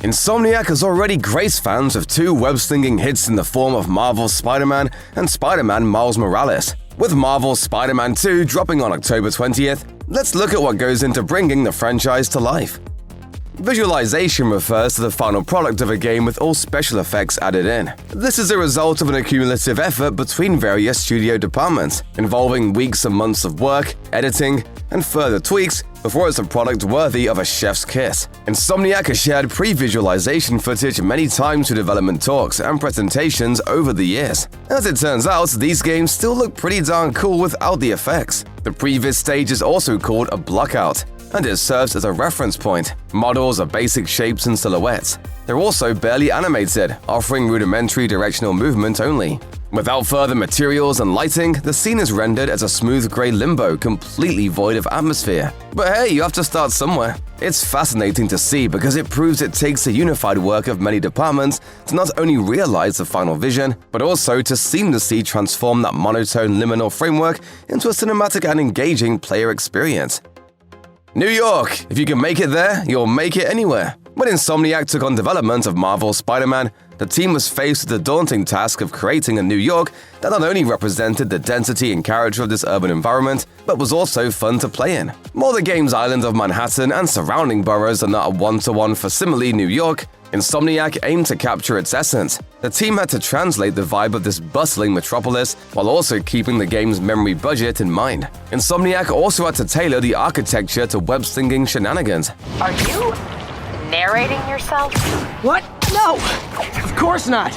Insomniac has already graced fans with two web-slinging hits in the form of Marvel's Spider-Man and Spider-Man Miles Morales. With Marvel's Spider-Man 2 dropping on October 20th, let's look at what goes into bringing the franchise to life. Visualization refers to the final product of a game with all special effects added in. This is a result of an accumulative effort between various studio departments, involving weeks and months of work, editing, and further tweaks before it's a product worthy of a chef's kiss. Insomniac has shared pre-visualization footage many times through development talks and presentations over the years. As it turns out, these games still look pretty darn cool without the effects. The previous stage is also called a blockout, and it serves as a reference point. Models are basic shapes and silhouettes. They're also barely animated, offering rudimentary directional movement only. Without further materials and lighting, the scene is rendered as a smooth gray limbo completely void of atmosphere. But hey, you have to start somewhere. It's fascinating to see because it proves it takes a unified work of many departments to not only realize the final vision, but also to seamlessly transform that monotone liminal framework into a cinematic and engaging player experience. New York! If you can make it there, you'll make it anywhere. When Insomniac took on development of Marvel's Spider-Man, the team was faced with the daunting task of creating a New York that not only represented the density and character of this urban environment, but was also fun to play in. While the game's island of Manhattan and surrounding boroughs are not a one-to-one facsimile New York, Insomniac aimed to capture its essence. The team had to translate the vibe of this bustling metropolis while also keeping the game's memory budget in mind. Insomniac also had to tailor the architecture to web-slinging shenanigans. Are you narrating yourself? What? No! Of course not!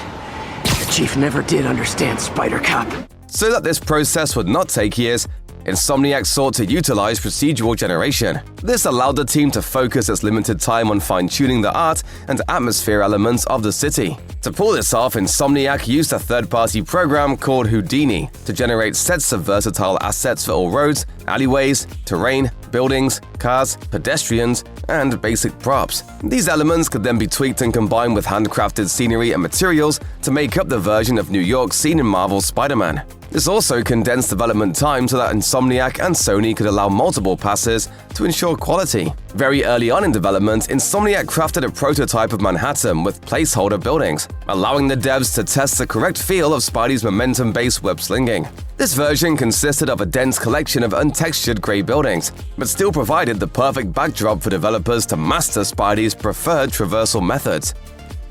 The Chief never did understand Spider-Cop. So that this process would not take years, Insomniac sought to utilize procedural generation. This allowed the team to focus its limited time on fine-tuning the art and atmosphere elements of the city. To pull this off, Insomniac used a third-party program called Houdini to generate sets of versatile assets for all roads, alleyways, terrain, buildings, cars, pedestrians, and basic props. These elements could then be tweaked and combined with handcrafted scenery and materials to make up the version of New York seen in Marvel's Spider-Man. This also condensed development time so that Insomniac and Sony could allow multiple passes to ensure quality. Very early on in development, Insomniac crafted a prototype of Manhattan with placeholder buildings, allowing the devs to test the correct feel of Spidey's momentum-based web-slinging. This version consisted of a dense collection of untextured gray buildings, but still provided the perfect backdrop for developers to master Spidey's preferred traversal methods.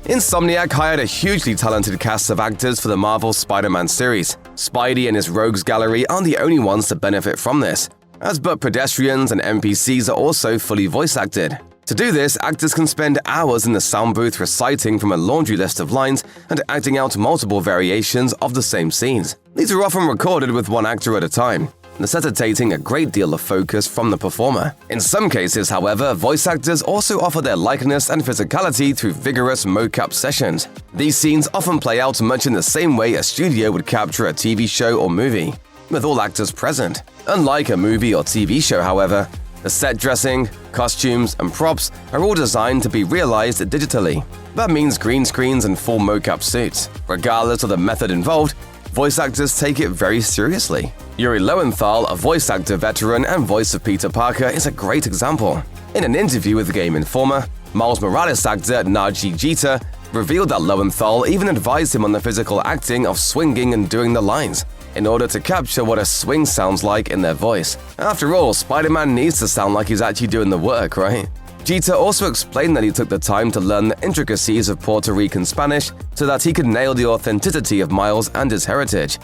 Insomniac hired a hugely talented cast of actors for the Marvel Spider-Man series. Spidey and his rogues gallery aren't the only ones to benefit from this, as both pedestrians and NPCs are also fully voice acted. To do this, actors can spend hours in the sound booth reciting from a laundry list of lines and acting out multiple variations of the same scenes. These are often recorded with one actor at a time, necessitating a great deal of focus from the performer. In some cases, however, voice actors also offer their likeness and physicality through vigorous mocap sessions. These scenes often play out much in the same way a studio would capture a TV show or movie, with all actors present. Unlike a movie or TV show, however, the set dressing, costumes, and props are all designed to be realized digitally. That means green screens and full mocap suits. Regardless of the method involved, voice actors take it very seriously. Yuri Lowenthal, a voice actor veteran and voice of Peter Parker, is a great example. In an interview with Game Informer, Miles Morales actor Naji Jeter revealed that Lowenthal even advised him on the physical acting of swinging and doing the lines, in order to capture what a swing sounds like in their voice. After all, Spider-Man needs to sound like he's actually doing the work, right? Jeter also explained that he took the time to learn the intricacies of Puerto Rican Spanish so that he could nail the authenticity of Miles and his heritage.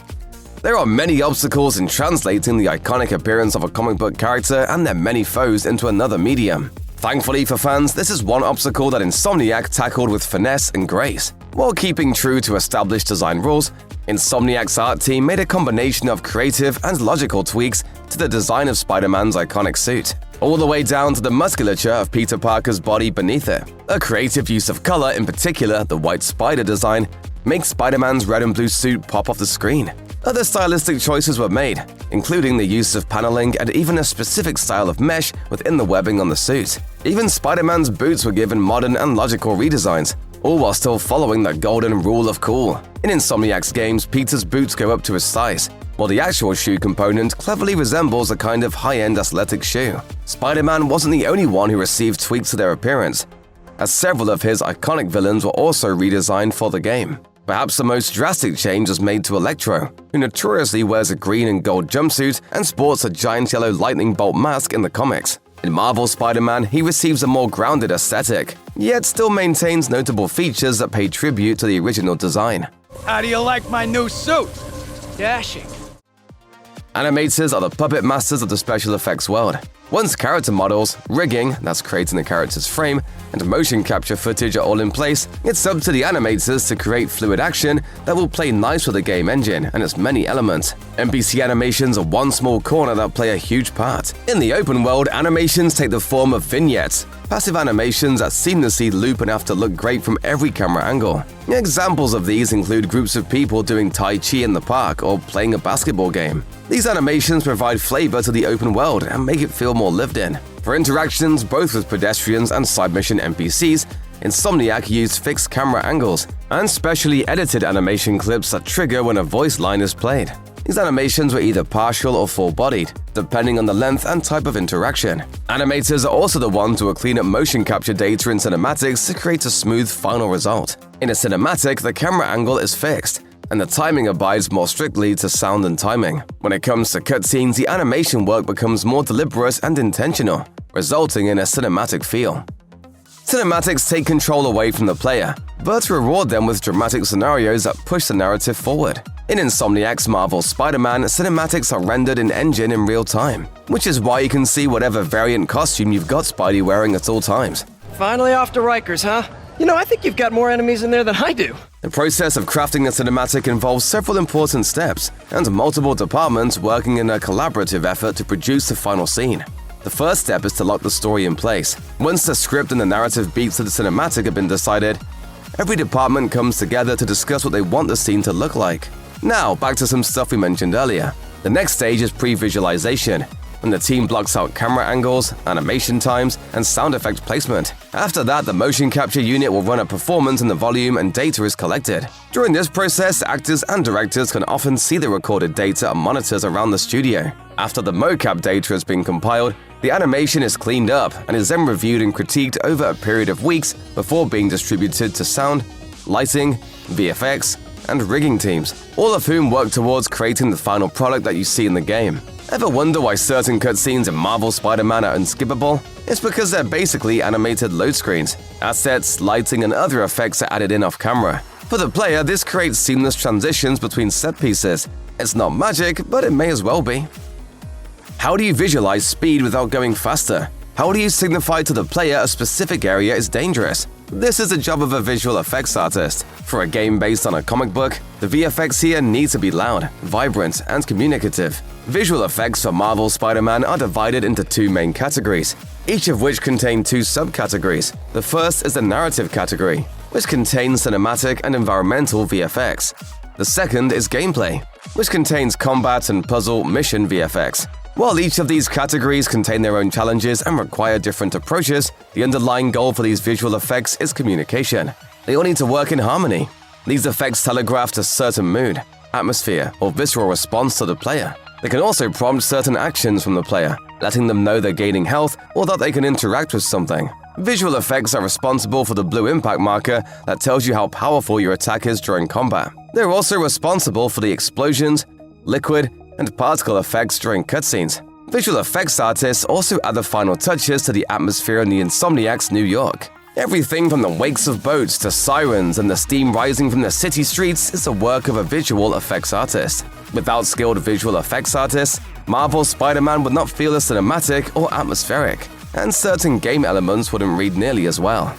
There are many obstacles in translating the iconic appearance of a comic book character and their many foes into another medium. Thankfully for fans, this is one obstacle that Insomniac tackled with finesse and grace. While keeping true to established design rules, Insomniac's art team made a combination of creative and logical tweaks to the design of Spider-Man's iconic suit, all the way down to the musculature of Peter Parker's body beneath it. A creative use of color, in particular the white spider design, makes Spider-Man's red and blue suit pop off the screen. Other stylistic choices were made, including the use of paneling and even a specific style of mesh within the webbing on the suit. Even Spider-Man's boots were given modern and logical redesigns, all while still following the golden rule of cool. In Insomniac's games, Peter's boots go up to his size, while the actual shoe component cleverly resembles a kind of high-end athletic shoe. Spider-Man wasn't the only one who received tweaks to their appearance. as several of his iconic villains were also redesigned for the game. Perhaps the most drastic change was made to Electro, who notoriously wears a green and gold jumpsuit and sports a giant yellow lightning bolt mask in the comics. In Marvel Spider-Man, he receives a more grounded aesthetic, yet still maintains notable features that pay tribute to the original design. How do you like my new suit? Dashing. Animators are the puppet masters of the special effects world. Once character models, rigging, that's creating the character's frame, and motion capture footage are all in place, it's up to the animators to create fluid action that will play nice with the game engine and its many elements. NPC animations are one small corner that play a huge part. In the open world, animations take the form of vignettes, passive animations that seamlessly loop and have to look great from every camera angle. Examples of these include groups of people doing Tai Chi in the park or playing a basketball game. These animations provide flavor to the open world and make it feel more lived in. For interactions both with pedestrians and side mission NPCs, Insomniac used fixed camera angles and specially edited animation clips that trigger when a voice line is played. These animations were either partial or full-bodied, depending on the length and type of interaction. Animators are also the ones who will clean up motion capture data in cinematics to create a smooth final result. In a cinematic, the camera angle is fixed, and the timing abides more strictly to sound and timing. When it comes to cutscenes, the animation work becomes more deliberate and intentional, resulting in a cinematic feel. Cinematics take control away from the player, but reward them with dramatic scenarios that push the narrative forward. In Insomniac's Marvel Spider-Man, cinematics are rendered in-engine in real time, which is why you can see whatever variant costume you've got Spidey wearing at all times. Finally off to Rikers, huh? You know, I think you've got more enemies in there than I do. The process of crafting a cinematic involves several important steps and multiple departments working in a collaborative effort to produce the final scene. The first step is to lock the story in place. Once the script and the narrative beats of the cinematic have been decided, every department comes together to discuss what they want the scene to look like. Now, back to some stuff we mentioned earlier. The next stage is pre-visualization, when the team blocks out camera angles, animation times, and sound effect placement. After that, the motion capture unit will run a performance and the volume and data is collected. During this process, actors and directors can often see the recorded data on monitors around the studio. After the mocap data has been compiled, the animation is cleaned up and is then reviewed and critiqued over a period of weeks before being distributed to sound, lighting, VFX, and rigging teams, all of whom work towards creating the final product that you see in the game. Ever wonder why certain cutscenes in Marvel Spider-Man are unskippable? It's because they're basically animated load screens. Assets, lighting, and other effects are added in off-camera. For the player, this creates seamless transitions between set pieces. It's not magic, but it may as well be. How do you visualize speed without going faster? How do you signify to the player a specific area is dangerous? This is the job of a visual effects artist. For a game based on a comic book, the VFX here need to be loud, vibrant, and communicative. Visual effects for Marvel Spider-Man are divided into two main categories, each of which contain two subcategories. The first is the narrative category, which contains cinematic and environmental VFX. The second is gameplay, which contains combat and puzzle mission VFX. While each of these categories contain their own challenges and require different approaches, the underlying goal for these visual effects is communication. They all need to work in harmony. These effects telegraph a certain mood, atmosphere, or visceral response to the player. They can also prompt certain actions from the player, letting them know they're gaining health or that they can interact with something. Visual effects are responsible for the blue impact marker that tells you how powerful your attack is during combat. They're also responsible for the explosions, liquid, and particle effects during cutscenes. Visual effects artists also add the final touches to the atmosphere in the Insomniac's New York. Everything from the wakes of boats to sirens and the steam rising from the city streets is the work of a visual effects artist. Without skilled visual effects artists, Marvel Spider-Man would not feel as cinematic or atmospheric, and certain game elements wouldn't read nearly as well.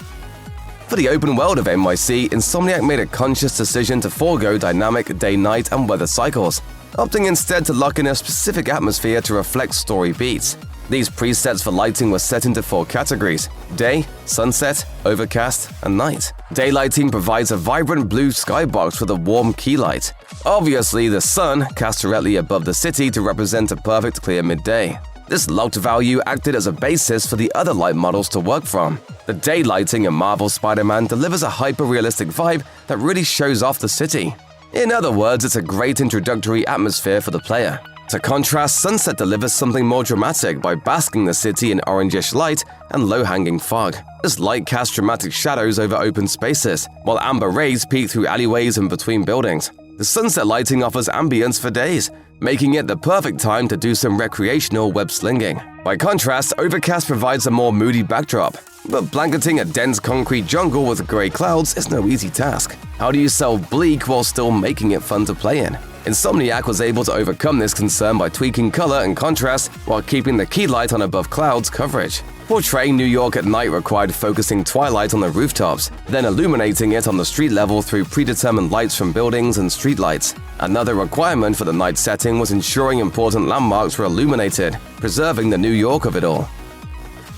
For the open world of NYC, Insomniac made a conscious decision to forego dynamic day-night and weather cycles, opting instead to lock in a specific atmosphere to reflect story beats. These presets for lighting were set into 4 categories: day, sunset, overcast, and night. Daylighting provides a vibrant blue skybox with a warm key light. Obviously, the sun cast directly above the city to represent a perfect clear midday. This locked value acted as a basis for the other light models to work from. The daylighting in Marvel Spider-Man delivers a hyper-realistic vibe that really shows off the city. In other words, it's a great introductory atmosphere for the player. To contrast, Sunset delivers something more dramatic by basking the city in orangish light and low-hanging fog. This light casts dramatic shadows over open spaces, while amber rays peek through alleyways and between buildings. The sunset lighting offers ambience for days, making it the perfect time to do some recreational web-slinging. By contrast, Overcast provides a more moody backdrop, but blanketing a dense concrete jungle with grey clouds is no easy task. How do you sell bleak while still making it fun to play in? Insomniac was able to overcome this concern by tweaking color and contrast while keeping the key light on above clouds coverage. Portraying New York at night required focusing twilight on the rooftops, then illuminating it on the street level through predetermined lights from buildings and streetlights. Another requirement for the night setting was ensuring important landmarks were illuminated, preserving the New York of it all.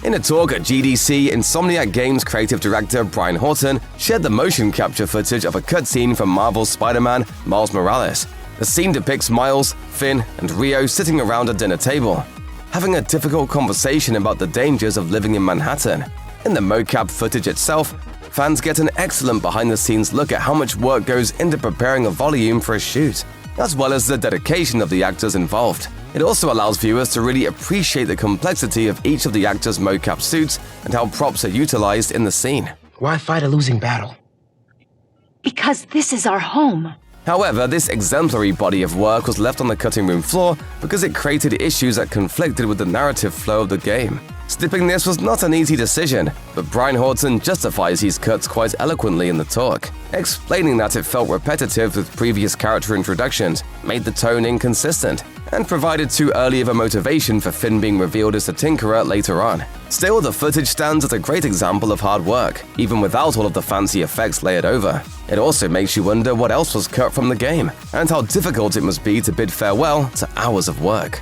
In a talk at GDC, Insomniac Games creative director Brian Horton shared the motion capture footage of a cutscene from Marvel's Spider-Man Miles Morales. The scene depicts Miles, Finn, and Rio sitting around a dinner table, having a difficult conversation about the dangers of living in Manhattan. In the mocap footage itself, fans get an excellent behind-the-scenes look at how much work goes into preparing a volume for a shoot, as well as the dedication of the actors involved. It also allows viewers to really appreciate the complexity of each of the actors' mocap suits and how props are utilized in the scene. Why fight a losing battle? Because this is our home. However, this exemplary body of work was left on the cutting room floor because it created issues that conflicted with the narrative flow of the game. Snipping this was not an easy decision, but Brian Horton justifies these cuts quite eloquently in the talk, explaining that it felt repetitive with previous character introductions, made the tone inconsistent, and provided too early of a motivation for Finn being revealed as the Tinkerer later on. Still, the footage stands as a great example of hard work, even without all of the fancy effects layered over. It also makes you wonder what else was cut from the game, and how difficult it must be to bid farewell to hours of work.